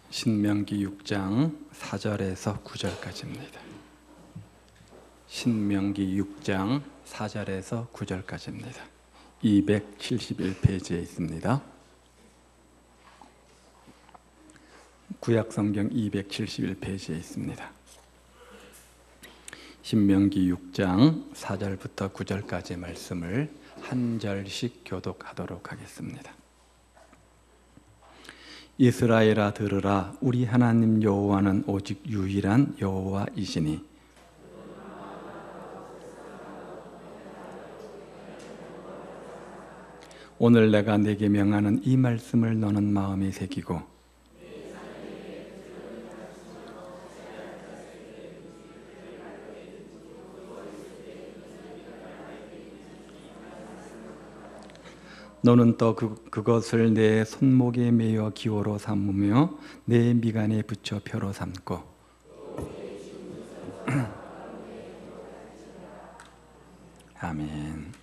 신명기 6장 4절에서 9절까지입니다. 신명기 6장 4절에서 9절까지입니다. 271페이지에 있습니다. 구약성경 271페이지에 있습니다. 신명기 6장 4절부터 9절까지의 말씀을 한 절씩 교독하도록 하겠습니다. 이스라엘아 들으라. 우리 하나님 여호와는 오직 유일한 여호와이시니 오늘 내가 네게 명하는 이 말씀을 너는 마음에 새기고 너는 또 그것을 내 손목에 매어 기호로 삼으며 내 미간에 붙여 표로 삼고 아멘.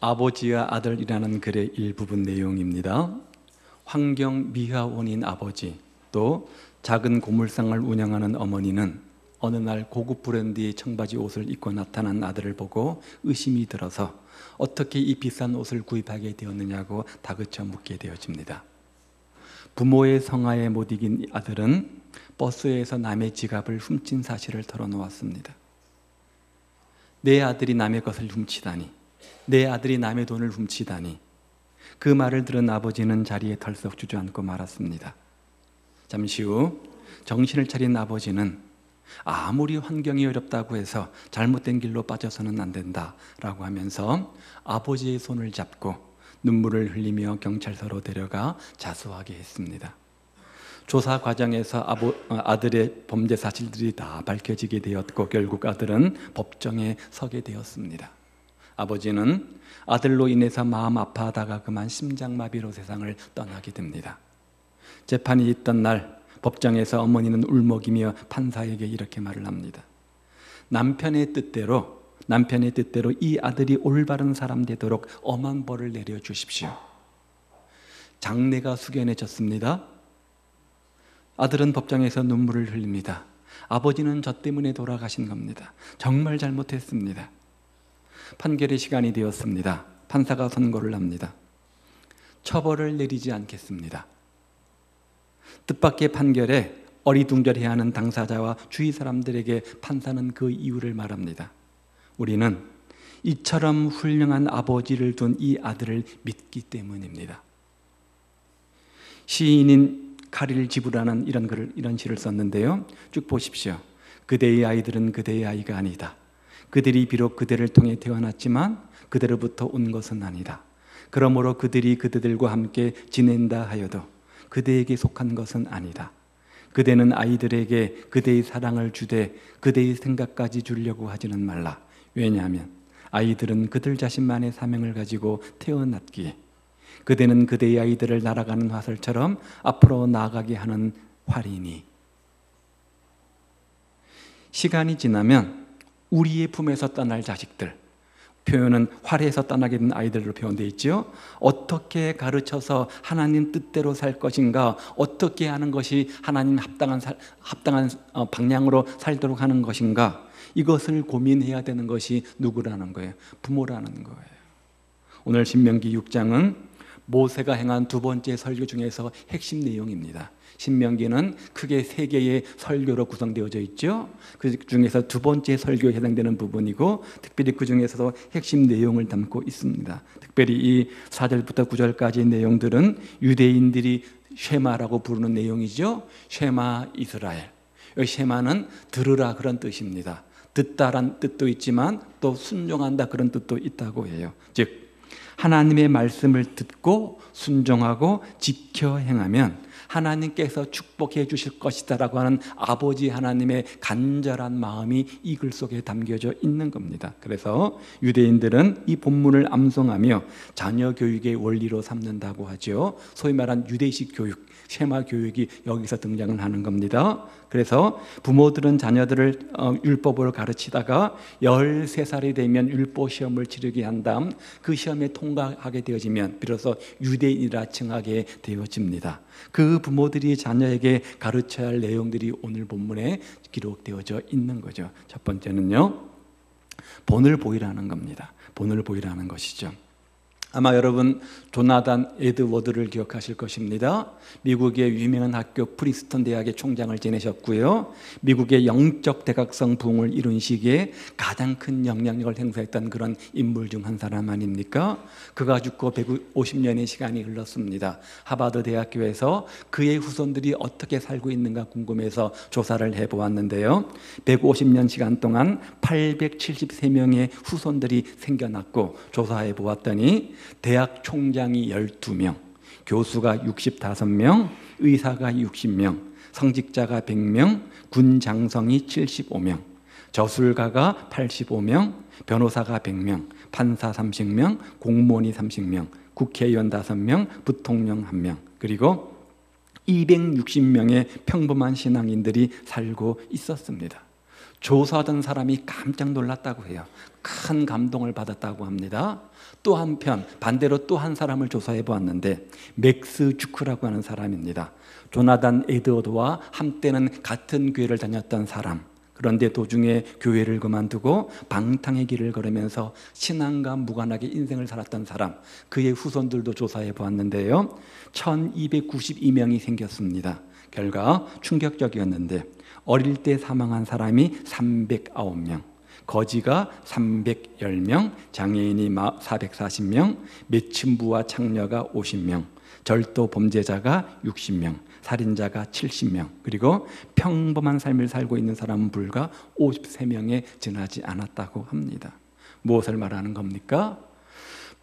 아버지와 아들이라는 글의 일부분 내용입니다. 환경 미화원인 아버지, 또 작은 고물상을 운영하는 어머니는 어느 날 고급 브랜드의 청바지 옷을 입고 나타난 아들을 보고 의심이 들어서 어떻게 이 비싼 옷을 구입하게 되었느냐고 다그쳐 묻게 되어집니다. 부모의 성화에 못 이긴 아들은 버스에서 남의 지갑을 훔친 사실을 털어놓았습니다. 내 아들이 남의 것을 훔치다니, 내 아들이 남의 돈을 훔치다니. 그 말을 들은 아버지는 자리에 털썩 주저앉고 말았습니다. 잠시 후 정신을 차린 아버지는 아무리 환경이 어렵다고 해서 잘못된 길로 빠져서는 안 된다라고 하면서 아버지의 손을 잡고 눈물을 흘리며 경찰서로 데려가 자수하게 했습니다. 조사 과정에서 아들의 범죄 사실들이 다 밝혀지게 되었고 결국 아들은 법정에 서게 되었습니다. 아버지는 아들로 인해서 마음 아파하다가 그만 심장마비로 세상을 떠나게 됩니다. 재판이 있던 날 법정에서 어머니는 울먹이며 판사에게 이렇게 말을 합니다. 남편의 뜻대로 이 아들이 올바른 사람 되도록 엄한 벌을 내려주십시오. 장례가 숙연해졌습니다. 아들은 법정에서 눈물을 흘립니다. 아버지는 저 때문에 돌아가신 겁니다. 정말 잘못했습니다. 판결의 시간이 되었습니다. 판사가 선고를 합니다. 처벌을 내리지 않겠습니다. 뜻밖의 판결에 어리둥절해하는 당사자와 주위 사람들에게 판사는 그 이유를 말합니다. 우리는 이처럼 훌륭한 아버지를 둔 이 아들을 믿기 때문입니다. 시인인 카릴 지브라는 이런 시를 썼는데요. 쭉 보십시오. 그대의 아이들은 그대의 아이가 아니다. 그들이 비록 그대를 통해 태어났지만 그대로부터 온 것은 아니다. 그러므로 그들이 그대들과 함께 지낸다 하여도 그대에게 속한 것은 아니다. 그대는 아이들에게 그대의 사랑을 주되 그대의 생각까지 주려고 하지는 말라. 왜냐하면 아이들은 그들 자신만의 사명을 가지고 태어났기에 그대는 그대의 아이들을 날아가는 화살처럼 앞으로 나아가게 하는 활이니. 시간이 지나면 우리의 품에서 떠날 자식들, 표현은 활에서 떠나게 된 아이들로 표현되어 있죠. 어떻게 가르쳐서 하나님 뜻대로 살 것인가, 어떻게 하는 것이 하나님 합당한 방향으로 살도록 하는 것인가, 이것을 고민해야 되는 것이 누구라는 거예요? 부모라는 거예요. 오늘 신명기 6장은 모세가 행한 두 번째 설교 중에서 핵심 내용입니다. 신명기는 크게 세 개의 설교로 구성되어져 있죠. 그 중에서 두 번째 설교에 해당되는 부분이고 특별히 그 중에서도 핵심 내용을 담고 있습니다. 특별히 이 4절부터 9절까지의 내용들은 유대인들이 쉐마라고 부르는 내용이죠. 쉐마 이스라엘. 이 쉐마는 들으라 그런 뜻입니다. 듣다란 뜻도 있지만 또 순종한다 그런 뜻도 있다고 해요. 즉 하나님의 말씀을 듣고 순종하고 지켜 행하면 하나님께서 축복해 주실 것이다 라고 하는 아버지 하나님의 간절한 마음이 이 글 속에 담겨져 있는 겁니다. 그래서 유대인들은 이 본문을 암송하며 자녀 교육의 원리로 삼는다고 하죠. 소위 말한 유대식 교육, 쉐마 교육이 여기서 등장을 하는 겁니다. 그래서 부모들은 자녀들을 율법으로 가르치다가 13살이 되면 율법 시험을 치르게 한 다음 그 시험에 통과하게 되어지면 비로소 유대인이라 칭하게 되어집니다. 그 부모들이 자녀에게 가르쳐야 할 내용들이 오늘 본문에 기록되어져 있는 거죠. 첫 번째는요, 본을 보이라는 겁니다. 본을 보이라는 것이죠. 아마 여러분 조나단 에드워드를 기억하실 것입니다. 미국의 유명한 학교 프린스턴 대학의 총장을 지내셨고요. 미국의 영적 대각성 부흥을 이룬 시기에 가장 큰 영향력을 행사했던 그런 인물 중 한 사람 아닙니까? 그가 죽고 150년의 시간이 흘렀습니다. 하버드 대학교에서 그의 후손들이 어떻게 살고 있는가 궁금해서 조사를 해보았는데요. 150년 시간 동안 873명의 후손들이 생겨났고 조사해 보았더니 대학 총장이 12명, 교수가 65명, 의사가 60명, 성직자가 100명, 군 장성이 75명, 저술가가 85명, 변호사가 100명, 판사 30명, 공무원이 30명, 국회의원 5명, 부통령 1명, 그리고 260명의 평범한 신앙인들이 살고 있었습니다. 조사하던 사람이 깜짝 놀랐다고 해요. 큰 감동을 받았다고 합니다. 또 한편 반대로 또 한 사람을 조사해 보았는데 맥스 주크라고 하는 사람입니다. 조나단 에드워드와 한때는 같은 교회를 다녔던 사람, 그런데 도중에 교회를 그만두고 방탕의 길을 걸으면서 신앙과 무관하게 인생을 살았던 사람, 그의 후손들도 조사해 보았는데요, 1292명이 생겼습니다. 결과 충격적이었는데 어릴 때 사망한 사람이 309명, 거지가 310명, 장애인이 440명, 매춘부와 창녀가 50명, 절도 범죄자가 60명, 살인자가 70명, 그리고 평범한 삶을 살고 있는 사람은 불과 53명에 지나지 않았다고 합니다. 무엇을 말하는 겁니까?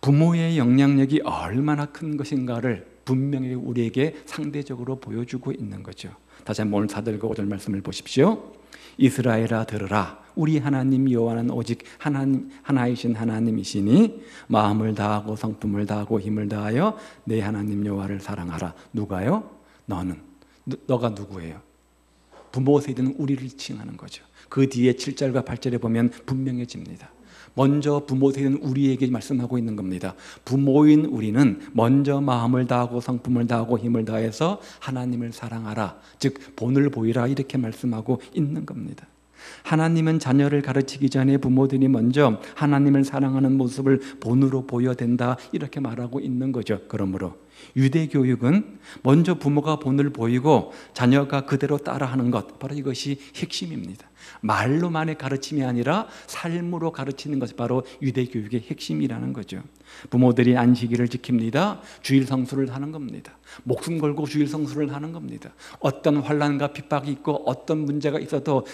부모의 영향력이 얼마나 큰 것인가를 분명히 우리에게 상대적으로 보여주고 있는 거죠. 다시 한번 오늘 4절과 5절 말씀을 보십시오. 이스라엘아 들으라, 우리 하나님 여호와는 오직 하나이신 하나님이시니 마음을 다하고 성품을 다하고 힘을 다하여 내 하나님 여호와를 사랑하라. 누가요? 너는. 너가 누구예요? 부모 세대는 우리를 칭하는 거죠. 그 뒤에 7절과 8절에 보면 분명해집니다. 먼저 부모 세대는 우리에게 말씀하고 있는 겁니다. 부모인 우리는 먼저 마음을 다하고 성품을 다하고 힘을 다해서 하나님을 사랑하라, 즉 본을 보이라, 이렇게 말씀하고 있는 겁니다. 하나님은 자녀를 가르치기 전에 부모들이 먼저 하나님을 사랑하는 모습을 본으로 보여야 된다, 이렇게 말하고 있는 거죠. 그러므로 유대 교육은 먼저 부모가 본을 보이고 자녀가 그대로 따라하는 것, 바로 이것이 핵심입니다. 말로만의 가르침이 아니라 삶으로 가르치는 것이 바로 유대 교육의 핵심이라는 거죠. 부모들이 안식일을 지킵니다. 주일 성수를 하는 겁니다. 목숨 걸고 주일 성수를 하는 겁니다. 어떤 환난과 핍박이 있고 어떤 문제가 있어도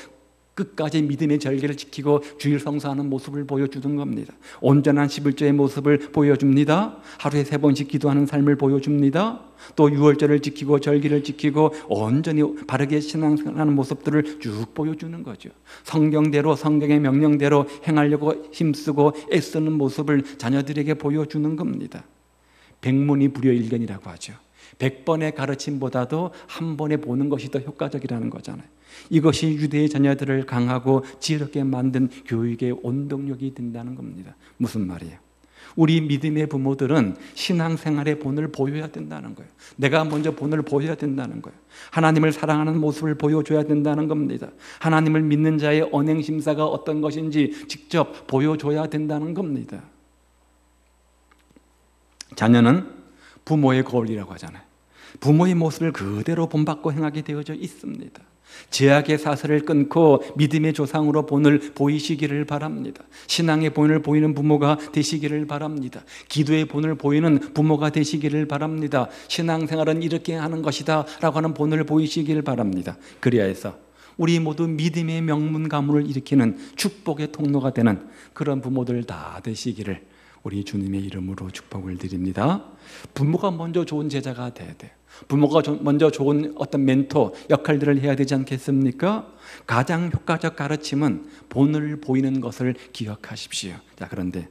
끝까지 믿음의 절개를 지키고 주일 성수하는 모습을 보여주는 겁니다. 온전한 11조의 모습을 보여줍니다. 하루에 3번씩 기도하는 삶을 보여줍니다. 또 유월절을 지키고 절기를 지키고 온전히 바르게 신앙생활하는 모습들을 쭉 보여주는 거죠. 성경대로, 성경의 명령대로 행하려고 힘쓰고 애쓰는 모습을 자녀들에게 보여주는 겁니다. 백문이 불여일견이라고 하죠. 100번의 가르침보다도 한 번에 보는 것이 더 효과적이라는 거잖아요. 이것이 유대의 자녀들을 강하고 지혜롭게 만든 교육의 원동력이 된다는 겁니다. 무슨 말이에요? 우리 믿음의 부모들은 신앙생활의 본을 보여야 된다는 거예요. 내가 먼저 본을 보여야 된다는 거예요. 하나님을 사랑하는 모습을 보여줘야 된다는 겁니다. 하나님을 믿는 자의 언행심사가 어떤 것인지 직접 보여줘야 된다는 겁니다. 자녀는 부모의 거울이라고 하잖아요. 부모의 모습을 그대로 본받고 행하게 되어져 있습니다. 죄악의 사슬을 끊고 믿음의 조상으로 본을 보이시기를 바랍니다. 신앙의 본을 보이는 부모가 되시기를 바랍니다. 기도의 본을 보이는 부모가 되시기를 바랍니다. 신앙생활은 이렇게 하는 것이다 라고 하는 본을 보이시기를 바랍니다. 그리하여 해서 우리 모두 믿음의 명문 가문을 일으키는 축복의 통로가 되는 그런 부모들 다 되시기를 우리 주님의 이름으로 축복을 드립니다. 부모가 먼저 좋은 제자가 돼야 돼요. 부모가 먼저 좋은 어떤 멘토 역할들을 해야 되지 않겠습니까? 가장 효과적 가르침은 본을 보이는 것을 기억하십시오. 자, 그런데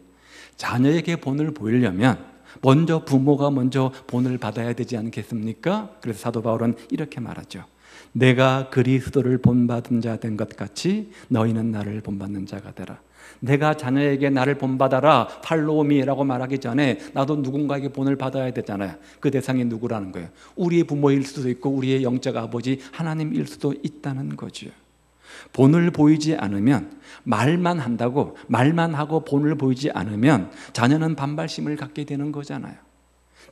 자녀에게 본을 보이려면 먼저 부모가 먼저 본을 받아야 되지 않겠습니까? 그래서 사도 바울은 이렇게 말하죠. 내가 그리스도를 본받은 자 된 것 같이 너희는 나를 본받는 자가 되라. 내가 자녀에게 나를 본받아라 팔로우미라고 말하기 전에 나도 누군가에게 본을 받아야 되잖아요. 그 대상이 누구라는 거예요? 우리의 부모일 수도 있고 우리의 영적 아버지 하나님일 수도 있다는 거죠. 본을 보이지 않으면, 말만 한다고 말만 하고 본을 보이지 않으면 자녀는 반발심을 갖게 되는 거잖아요.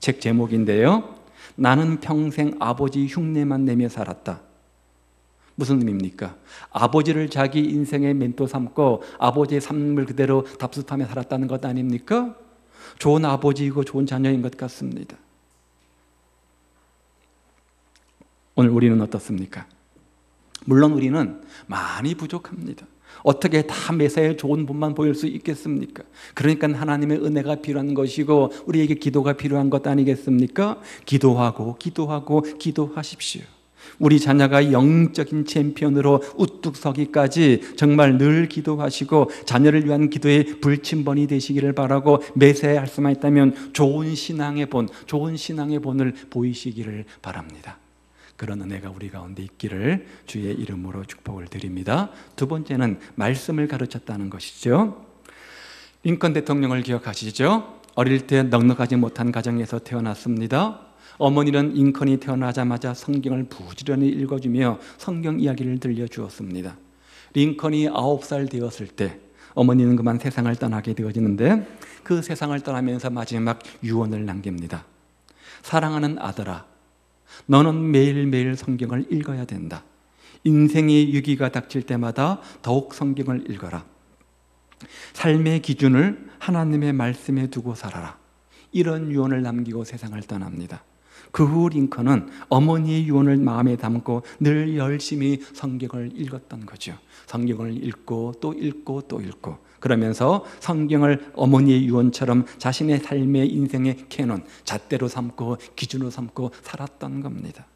책 제목인데요, 나는 평생 아버지 흉내만 내며 살았다. 무슨 의미입니까? 아버지를 자기 인생의 멘토 삼고 아버지의 삶을 그대로 답습하며 살았다는 것 아닙니까? 좋은 아버지이고 좋은 자녀인 것 같습니다. 오늘 우리는 어떻습니까? 물론 우리는 많이 부족합니다. 어떻게 다 매사에 좋은 본만 보일 수 있겠습니까? 그러니까 하나님의 은혜가 필요한 것이고 우리에게 기도가 필요한 것 아니겠습니까? 기도하고 기도하고 기도하십시오. 우리 자녀가 영적인 챔피언으로 우뚝 서기까지 정말 늘 기도하시고 자녀를 위한 기도의 불침번이 되시기를 바라고 매사에 할 수만 있다면 좋은 신앙의 본을 보이시기를 바랍니다. 그런 은혜가 우리 가운데 있기를 주의 이름으로 축복을 드립니다. 두 번째는 말씀을 가르쳤다는 것이죠. 링컨 대통령을 기억하시죠? 어릴 때 넉넉하지 못한 가정에서 태어났습니다. 어머니는 링컨이 태어나자마자 성경을 부지런히 읽어주며 성경 이야기를 들려주었습니다. 링컨이 9살 되었을 때 어머니는 그만 세상을 떠나게 되어지는데 그 세상을 떠나면서 마지막 유언을 남깁니다. 사랑하는 아들아, 너는 매일매일 성경을 읽어야 된다. 인생의 위기가 닥칠 때마다 더욱 성경을 읽어라. 삶의 기준을 하나님의 말씀에 두고 살아라. 이런 유언을 남기고 세상을 떠납니다. 그 후 링컨은 어머니의 유언을 마음에 담고 늘 열심히 성경을 읽었던 거죠. 성경을 읽고 또 읽고 또 읽고 그러면서 성경을 어머니의 유언처럼 자신의 삶의 인생의 캐논, 잣대로 삼고 기준으로 삼고 살았던 겁니다.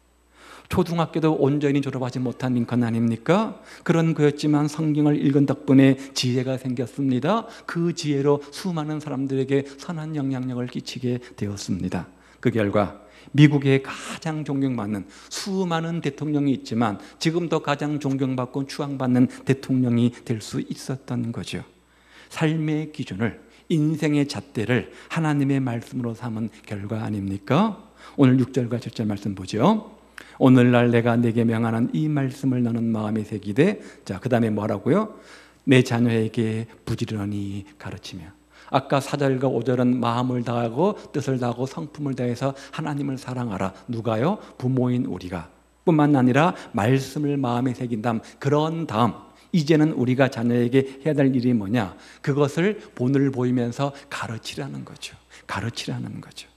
초등학교도 온전히 졸업하지 못한 링컨 아닙니까? 그런 그였지만 성경을 읽은 덕분에 지혜가 생겼습니다. 그 지혜로 수많은 사람들에게 선한 영향력을 끼치게 되었습니다. 그 결과 미국에 가장 존경받는 수많은 대통령이 있지만 지금도 가장 존경받고 추앙받는 대통령이 될 수 있었던 거죠. 삶의 기준을, 인생의 잣대를 하나님의 말씀으로 삼은 결과 아닙니까? 오늘 6절과 7절 말씀 보죠. 오늘날 내가 내게 명하는 이 말씀을 너는 마음에 새기되, 자, 그 다음에 뭐라고요? 내 자녀에게 부지런히 가르치며. 아까 4절과 5절은 마음을 다하고 뜻을 다하고 성품을 다해서 하나님을 사랑하라. 누가요? 부모인 우리가. 뿐만 아니라 말씀을 마음에 새긴 다음, 그런 다음 이제는 우리가 자녀에게 해야 될 일이 뭐냐? 그것을 본을 보이면서 가르치라는 거죠. 가르치라는 거죠.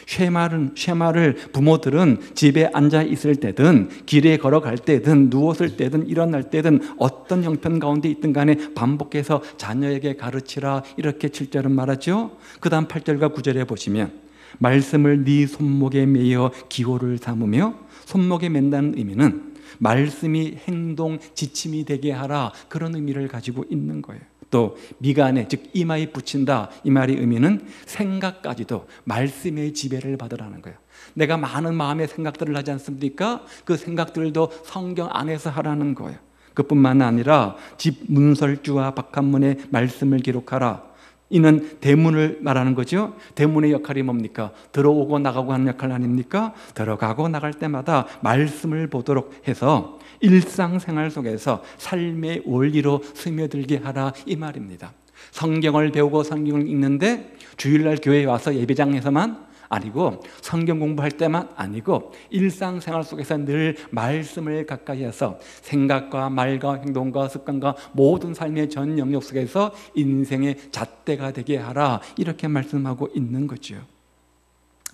쉐마를 부모들은 집에 앉아 있을 때든 길에 걸어갈 때든 누웠을 때든 일어날 때든 어떤 형편 가운데 있든 간에 반복해서 자녀에게 가르치라, 이렇게 7절은 말하죠. 그 다음 8절과 9절에 보시면 말씀을 네 손목에 매여 기호를 삼으며, 손목에 맨다는 의미는 말씀이 행동 지침이 되게 하라, 그런 의미를 가지고 있는 거예요. 또 미간에, 즉 이마에 붙인다, 이 말의 의미는 생각까지도 말씀의 지배를 받으라는 거예요. 내가 많은 마음의 생각들을 하지 않습니까? 그 생각들도 성경 안에서 하라는 거예요. 그뿐만 아니라 집 문설주와 바깥문에 말씀을 기록하라. 이는 대문을 말하는 거죠. 대문의 역할이 뭡니까? 들어오고 나가고 하는 역할 아닙니까? 들어가고 나갈 때마다 말씀을 보도록 해서 일상생활 속에서 삶의 원리로 스며들게 하라, 이 말입니다. 성경을 배우고 성경을 읽는데 주일날 교회에 와서 예배장에서만 아니고 성경 공부할 때만 아니고 일상생활 속에서 늘 말씀을 가까이 해서 생각과 말과 행동과 습관과 모든 삶의 전 영역 속에서 인생의 잣대가 되게 하라, 이렇게 말씀하고 있는 거죠.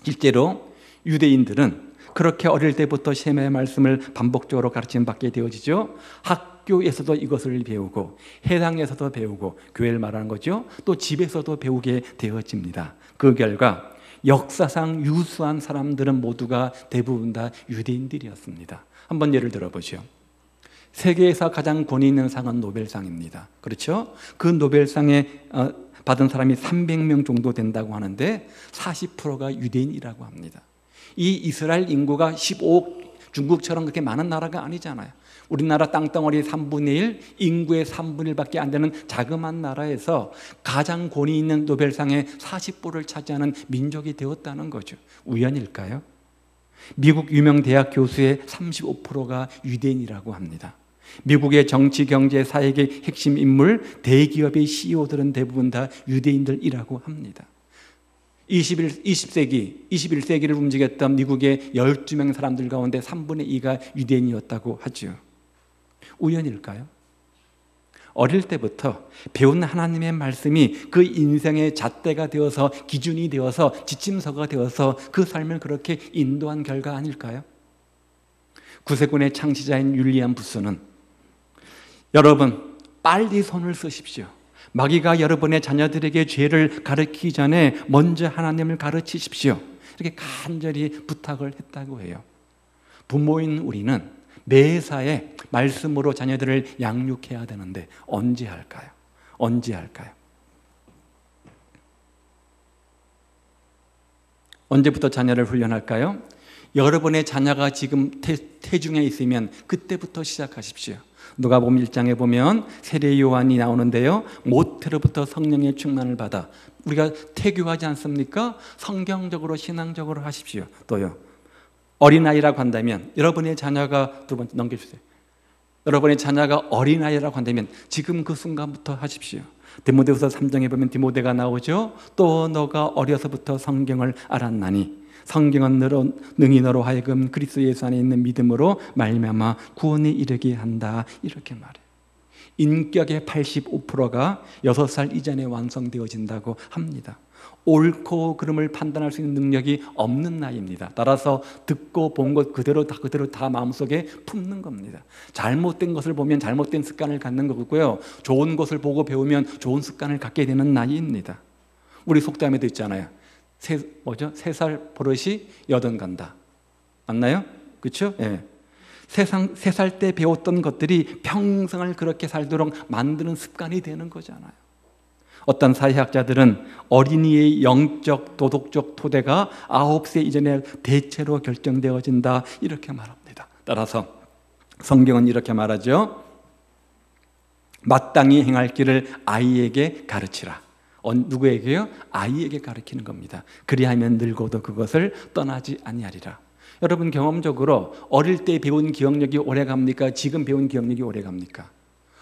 실제로 유대인들은 그렇게 어릴 때부터 셈의 말씀을 반복적으로 가르침 받게 되어지죠. 학교에서도 이것을 배우고 해당에서도 배우고, 교회를 말하는 거죠. 또 집에서도 배우게 되어집니다. 그 결과 역사상 유수한 사람들은 모두가 대부분 다 유대인들이었습니다. 한번 예를 들어보죠. 세계에서 가장 권위 있는 상은 노벨상입니다. 그렇죠? 그 노벨상의 받은 사람이 300명 정도 된다고 하는데 40%가 유대인이라고 합니다. 이 이스라엘 인구가 15억, 중국처럼 그렇게 많은 나라가 아니잖아요. 우리나라 땅덩어리 3분의 1, 인구의 3분의 1밖에 안 되는 자그마한 나라에서 가장 권위 있는 노벨상의 40%를 차지하는 민족이 되었다는 거죠. 우연일까요? 미국 유명 대학 교수의 35%가 유대인이라고 합니다. 미국의 정치, 경제, 사회의 핵심 인물, 대기업의 CEO들은 대부분 다 유대인들이라고 합니다. 21세기를 움직였던 미국의 12명 사람들 가운데 3분의 2가 유대인이었다고 하죠. 우연일까요? 어릴 때부터 배운 하나님의 말씀이 그 인생의 잣대가 되어서 기준이 되어서 지침서가 되어서 그 삶을 그렇게 인도한 결과 아닐까요? 구세군의 창시자인 율리안 부스는 여러분 빨리 손을 쓰십시오. 마귀가 여러분의 자녀들에게 죄를 가르치기 전에 먼저 하나님을 가르치십시오. 이렇게 간절히 부탁을 했다고 해요. 부모인 우리는 매사에 말씀으로 자녀들을 양육해야 되는데 언제 할까요? 언제 할까요? 언제부터 자녀를 훈련할까요? 여러분의 자녀가 지금 태중에 있으면 그때부터 시작하십시오. 누가복음 1장에 보면 세례 요한이 나오는데요, 모태로부터 성령의 충만을 받아 우리가 태교하지 않습니까? 성경적으로 신앙적으로 하십시오. 또요, 어린아이라고 한다면 여러분의 자녀가, 두 번째 넘겨주세요. 여러분의 자녀가 어린아이라고 한다면 지금 그 순간부터 하십시오. 디모데후서 3장에 보면 디모데가 나오죠. 또 너가 어려서부터 성경을 알았나니 성경은 능히 너로 하여금 그리스도 예수 안에 있는 믿음으로 말미암아 구원에 이르게 한다. 이렇게 말해요. 인격의 85%가 6살 이전에 완성되어진다고 합니다. 옳고 그름을 판단할 수 있는 능력이 없는 나이입니다. 따라서 듣고 본 것 그대로 다 마음속에 품는 겁니다. 잘못된 것을 보면 잘못된 습관을 갖는 거고요, 좋은 것을 보고 배우면 좋은 습관을 갖게 되는 나이입니다. 우리 속담에도 있잖아요. 3살 버릇이 여든 간다. 맞나요? 그렇죠? 예. 3살 때 배웠던 것들이 평생을 그렇게 살도록 만드는 습관이 되는 거잖아요. 어떤 사회학자들은 어린이의 영적, 도덕적 토대가 9세 이전에 대체로 결정되어진다. 이렇게 말합니다. 따라서 성경은 이렇게 말하죠. 마땅히 행할 길을 아이에게 가르치라. 누구에게요? 아이에게 가르치는 겁니다. 그리하면 늙어도 그것을 떠나지 아니하리라. 여러분 경험적으로 어릴 때 배운 기억력이 오래 갑니까? 지금 배운 기억력이 오래 갑니까?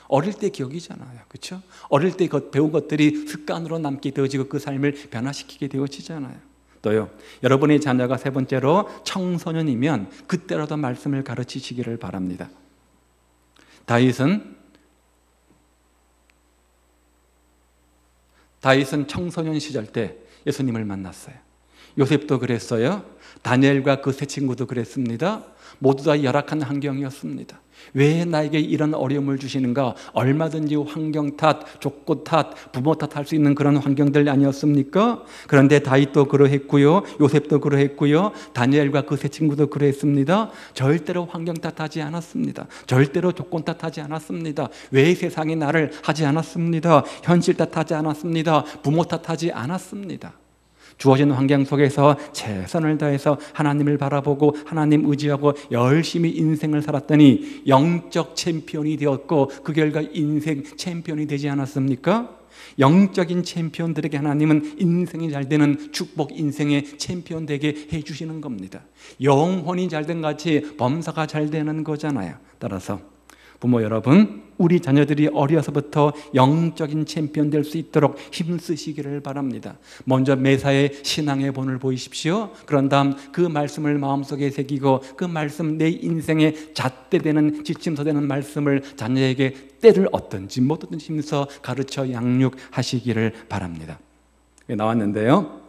어릴 때 기억이잖아요. 그렇죠? 어릴 때 배운 것들이 습관으로 남게 되어지고 그 삶을 변화시키게 되어지잖아요. 또요, 여러분의 자녀가 세 번째로 청소년이면 그때라도 말씀을 가르치시기를 바랍니다. 다윗은 청소년 시절 때 예수님을 만났어요. 요셉도 그랬어요. 다니엘과 그 세 친구도 그랬습니다. 모두 다 열악한 환경이었습니다. 왜 나에게 이런 어려움을 주시는가? 얼마든지 환경 탓, 조건 탓, 부모 탓할 수 있는 그런 환경들 아니었습니까? 그런데 다윗도 그러했고요, 요셉도 그러했고요, 다니엘과 그 세 친구도 그러했습니다. 절대로 환경 탓하지 않았습니다. 절대로 조건 탓하지 않았습니다. 왜 세상이 나를 하지 않았습니다. 현실 탓하지 않았습니다. 부모 탓하지 않았습니다. 주어진 환경 속에서 최선을 다해서 하나님을 바라보고 하나님 의지하고 열심히 인생을 살았더니 영적 챔피언이 되었고 그 결과 인생 챔피언이 되지 않았습니까? 영적인 챔피언들에게 하나님은 인생이 잘 되는 축복, 인생의 챔피언 되게 해주시는 겁니다. 영혼이 잘된 같이 범사가 잘 되는 거잖아요. 따라서 부모 여러분, 우리 자녀들이 어려서부터 영적인 챔피언 될 수 있도록 힘쓰시기를 바랍니다. 먼저 매사에 신앙의 본을 보이십시오. 그런 다음 그 말씀을 마음속에 새기고 그 말씀, 내 인생의 잣대되는 지침서 되는 말씀을 자녀에게 때를 얻든지 못 얻든지 힘써 가르쳐 양육하시기를 바랍니다. 나왔는데요,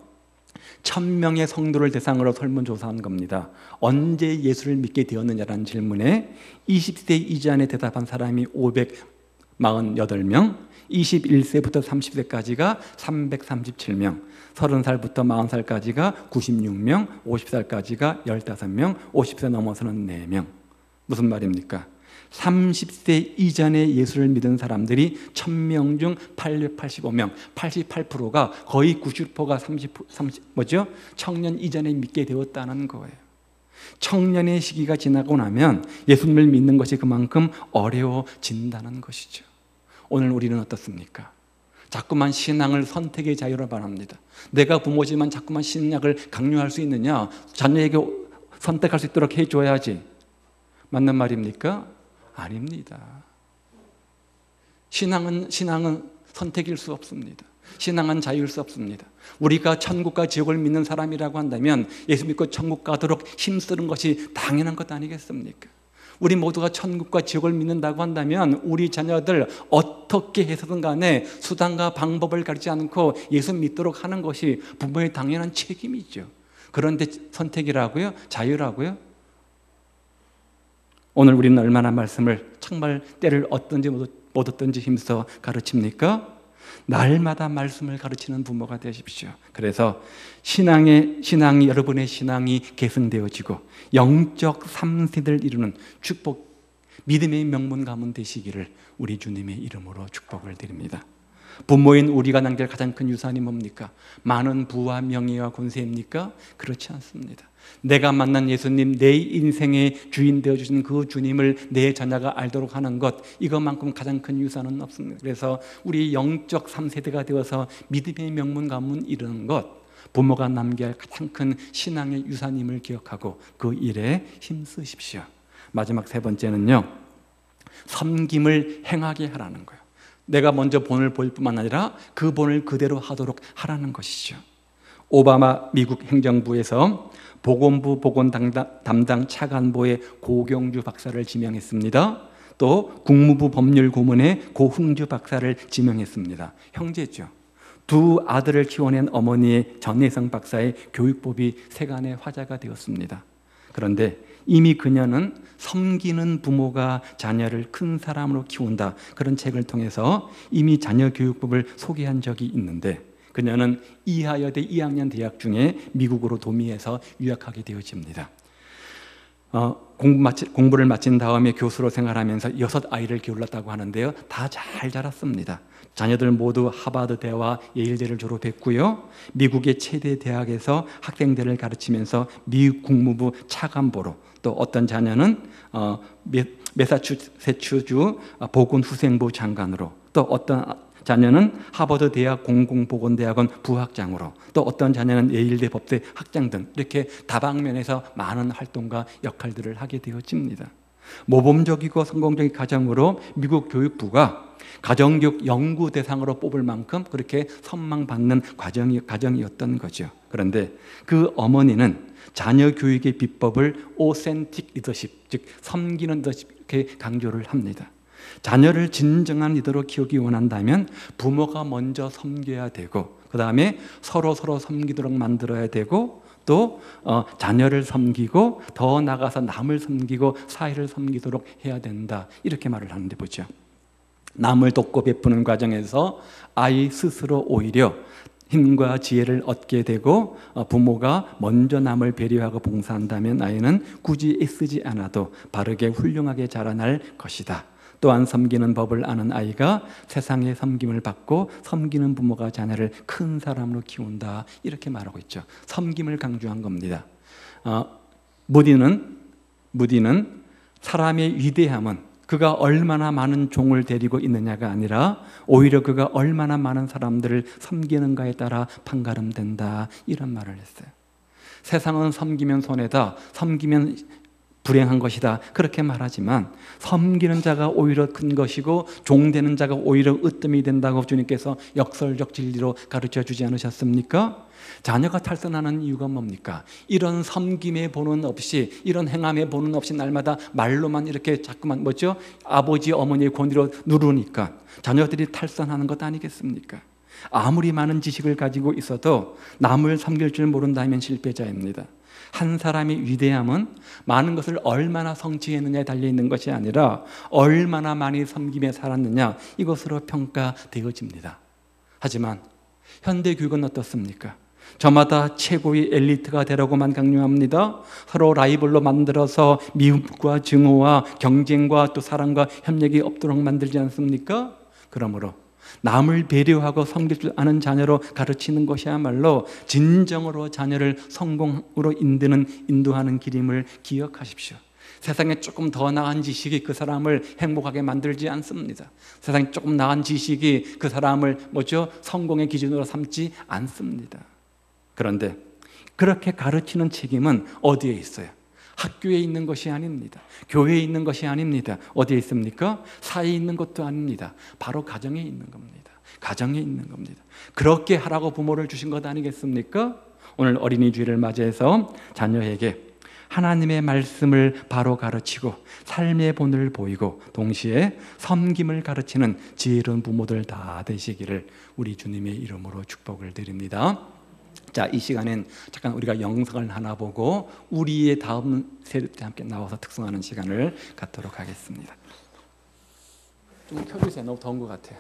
1000명의 성도를 대상으로 설문조사한 겁니다. 언제 예수를 믿게 되었느냐라는 질문에 20세 이전에 대답한 사람이 548명, 21세부터 30세까지가 337명, 30살부터 40살까지가 96명, 50살까지가 15명, 50세 넘어서는 4명. 무슨 말입니까? 30세 이전에 예수를 믿은 사람들이 1000명 중 885명, 88%가 거의 90%가 30 청년 이전에 믿게 되었다는 거예요. 청년의 시기가 지나고 나면 예수님을 믿는 것이 그만큼 어려워진다는 것이죠. 오늘 우리는 어떻습니까? 자꾸만 신앙을 선택의 자유로 말합니다. 내가 부모지만 자꾸만 신약을 강요할 수 있느냐? 자녀에게 선택할 수 있도록 해줘야지. 맞는 말입니까? 아닙니다. 신앙은 선택일 수 없습니다. 신앙은 자유일 수 없습니다. 우리가 천국과 지옥을 믿는 사람이라고 한다면 예수 믿고 천국 가도록 힘쓰는 것이 당연한 것 아니겠습니까? 우리 모두가 천국과 지옥을 믿는다고 한다면 우리 자녀들 어떻게 해서든 간에 수단과 방법을 가리지 않고 예수 믿도록 하는 것이 부모의 당연한 책임이죠. 그런데 선택이라고요? 자유라고요? 오늘 우리는 얼마나 말씀을 정말 때를 얻든지 못 얻든지 힘써 가르칩니까? 날마다 말씀을 가르치는 부모가 되십시오. 그래서 신앙이 여러분의 신앙이 계승되어지고 영적 3세대를 이루는 축복, 믿음의 명문 가문 되시기를 우리 주님의 이름으로 축복을 드립니다. 부모인 우리가 남길 가장 큰 유산이 뭡니까? 많은 부와 명예와 권세입니까? 그렇지 않습니다. 내가 만난 예수님, 내 인생의 주인 되어주신 그 주님을 내 자녀가 알도록 하는 것, 이것만큼 가장 큰 유산은 없습니다. 그래서 우리 영적 3세대가 되어서 믿음의 명문 가문 이루는 것, 부모가 남겨야 할 가장 큰 신앙의 유산임을 기억하고 그 일에 힘쓰십시오. 마지막 세 번째는요, 섬김을 행하게 하라는 거예요. 내가 먼저 본을 보일 뿐만 아니라 그 본을 그대로 하도록 하라는 것이죠. 오바마 미국 행정부에서 보건부 보건 담당 차관보의 고경주 박사를 지명했습니다. 또 국무부 법률 고문의 고흥주 박사를 지명했습니다. 형제죠. 두 아들을 키워낸 어머니의 전혜성 박사의 교육법이 세간의 화제가 되었습니다. 그런데 이미 그녀는 섬기는 부모가 자녀를 큰 사람으로 키운다, 그런 책을 통해서 이미 자녀 교육법을 소개한 적이 있는데, 그녀는 이하여대 2학년 대학 중에 미국으로 도미해서 유학하게 되어집니다. 공부를 마친 다음에 교수로 생활하면서 6아이를 기울였다고 하는데요, 다 잘 자랐습니다. 자녀들 모두 하버드대와 예일대를 졸업했고요, 미국의 최대 대학에서 학생들을 가르치면서 미국 국무부 차관보로, 또 어떤 자녀는 매사추세츠주 보건후생부 장관으로, 또 어떤 자녀는 하버드 대학 공공보건대학원 부학장으로, 또 어떤 자녀는 예일대 법대 학장 등 이렇게 다방면에서 많은 활동과 역할들을 하게 되어집니다. 모범적이고 성공적인 가정으로 미국 교육부가 가정교육 연구 대상으로 뽑을 만큼 그렇게 선망받는 가정이었던 거죠. 그런데 그 어머니는 자녀 교육의 비법을 오센틱 리더십, 즉 섬기는 리더십, 이렇게 강조를 합니다. 자녀를 진정한 리더로 키우기 원한다면 부모가 먼저 섬겨야 되고, 그 다음에 서로 섬기도록 만들어야 되고, 또 자녀를 섬기고 더 나아가서 남을 섬기고 사회를 섬기도록 해야 된다, 이렇게 말을 하는데 보죠. 남을 돕고 베푸는 과정에서 아이 스스로 오히려 힘과 지혜를 얻게 되고, 부모가 먼저 남을 배려하고 봉사한다면 아이는 굳이 애쓰지 않아도 바르게 훌륭하게 자라날 것이다. 또한 섬기는 법을 아는 아이가 세상의 섬김을 받고 섬기는 부모가 자녀를 큰 사람으로 키운다, 이렇게 말하고 있죠. 섬김을 강조한 겁니다. 무디는 사람의 위대함은 그가 얼마나 많은 종을 데리고 있느냐가 아니라 오히려 그가 얼마나 많은 사람들을 섬기는가에 따라 판가름된다, 이런 말을 했어요. 세상은 섬기면 손해다, 섬기면 불행한 것이다, 그렇게 말하지만 섬기는 자가 오히려 큰 것이고 종되는 자가 오히려 으뜸이 된다고 주님께서 역설적 진리로 가르쳐 주지 않으셨습니까? 자녀가 탈선하는 이유가 뭡니까? 이런 섬김의 본은 없이, 이런 행함의 본은 없이 날마다 말로만 이렇게 자꾸만 아버지 어머니의 권위로 누르니까 자녀들이 탈선하는 것 아니겠습니까? 아무리 많은 지식을 가지고 있어도 남을 섬길 줄 모른다면 실패자입니다. 한 사람의 위대함은 많은 것을 얼마나 성취했느냐에 달려있는 것이 아니라 얼마나 많이 섬김에 살았느냐, 이것으로 평가되어집니다. 하지만 현대 교육은 어떻습니까? 저마다 최고의 엘리트가 되라고만 강요합니다. 서로 라이벌로 만들어서 미움과 증오와 경쟁과 또 사랑과 협력이 없도록 만들지 않습니까? 그러므로 남을 배려하고 섬길 줄 아는 자녀로 가르치는 것이야말로 진정으로 자녀를 성공으로 인도하는 길임을 기억하십시오. 세상에 조금 더 나은 지식이 그 사람을 행복하게 만들지 않습니다. 세상에 조금 나은 지식이 그 사람을 성공의 기준으로 삼지 않습니다. 그런데 그렇게 가르치는 책임은 어디에 있어요? 학교에 있는 것이 아닙니다. 교회에 있는 것이 아닙니다. 어디에 있습니까? 사회에 있는 것도 아닙니다. 바로 가정에 있는 겁니다. 가정에 있는 겁니다. 그렇게 하라고 부모를 주신 것 아니겠습니까? 오늘 어린이 주일을 맞이해서 자녀에게 하나님의 말씀을 바로 가르치고 삶의 본을 보이고 동시에 섬김을 가르치는 지혜로운 부모들 다 되시기를 우리 주님의 이름으로 축복을 드립니다. 자, 이 시간엔 잠깐 우리가 영상을 하나 보고 우리의 다음 세대 때 함께 나와서 특송하는 시간을 갖도록 하겠습니다. 좀 켜주세요. 너무 더운 것 같아요.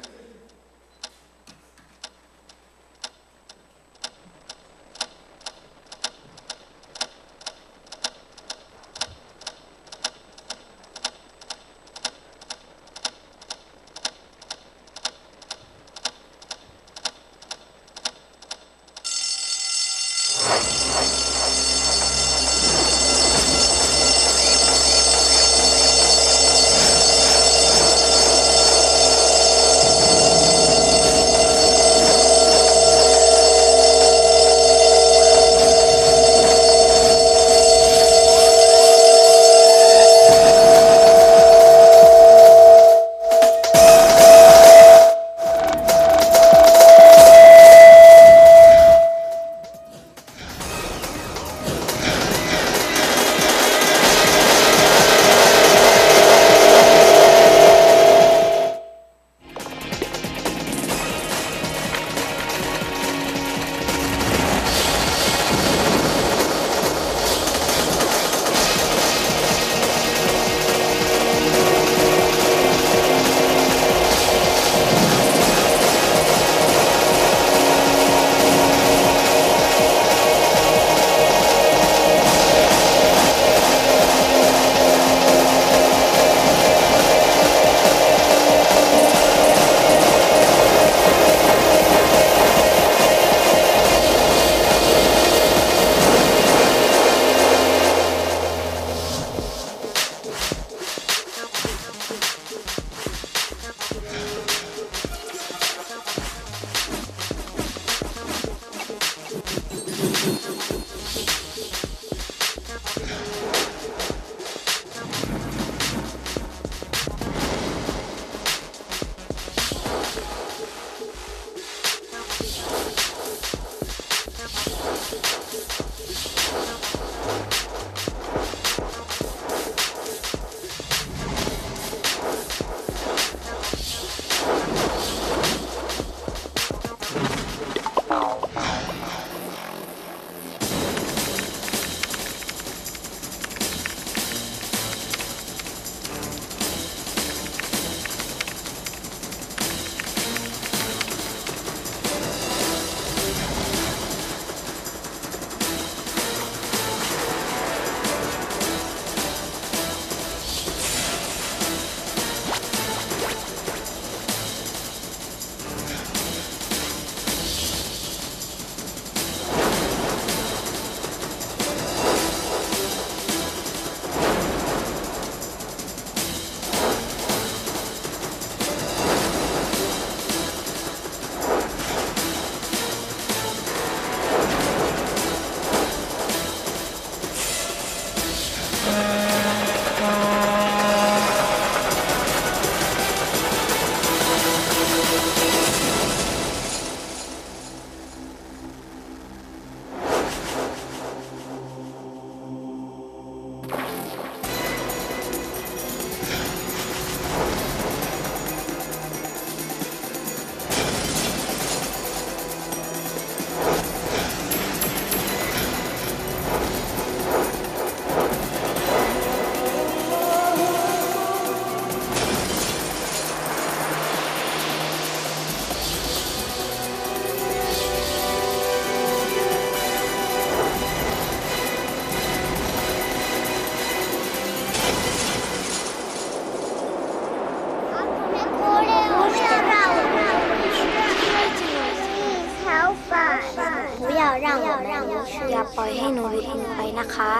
อย่าปล่อยให้หนูหลุดมือไปนะคะ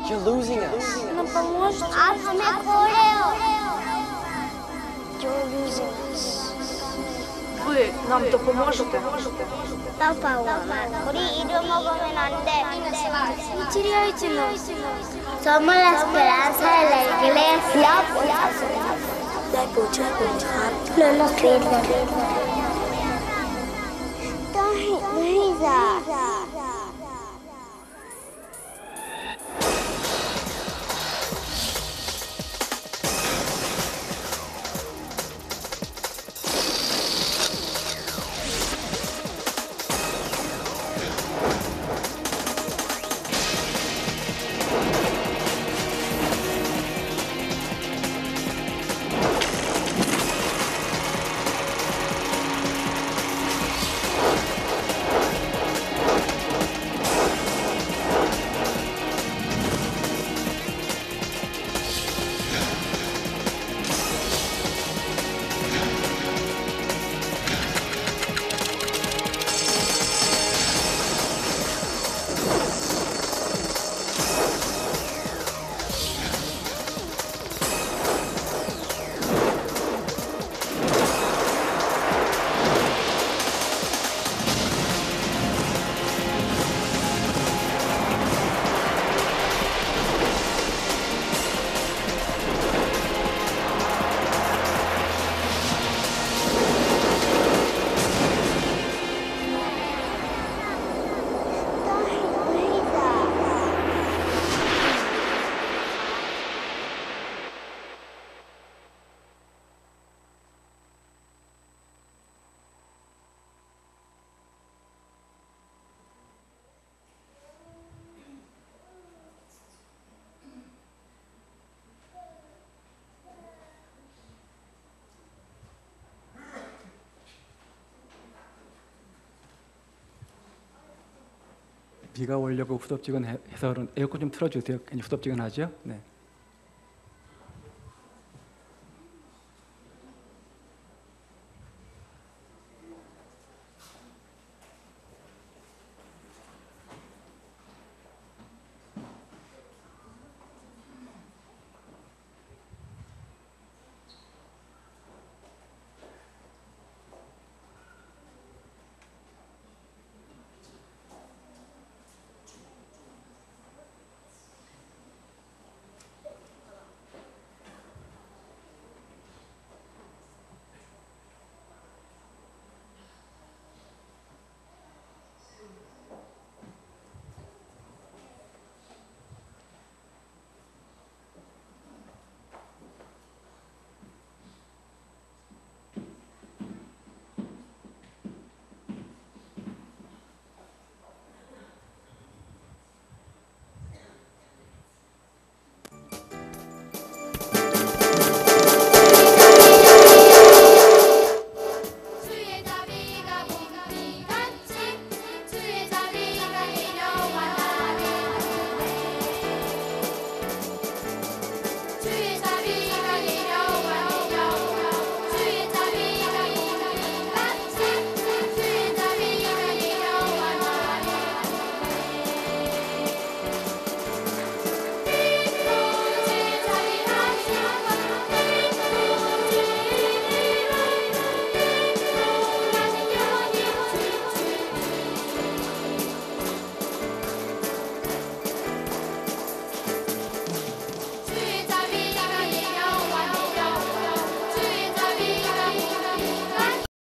You're losing us. Нам поможете? Аз ме корeo. You're losing us. Ви нам допоможете? Папа, 우리 이름 먹으면 안 돼. No теряйте нас. Somos la esperanza de la iglesia. ได้โปรดช่วยผมครับเลิกนักเรียนกันได้จ้ะ 비가 오려고 후덥지근해서 에어컨 좀 틀어주세요. 괜히 후덥지근하죠? 네.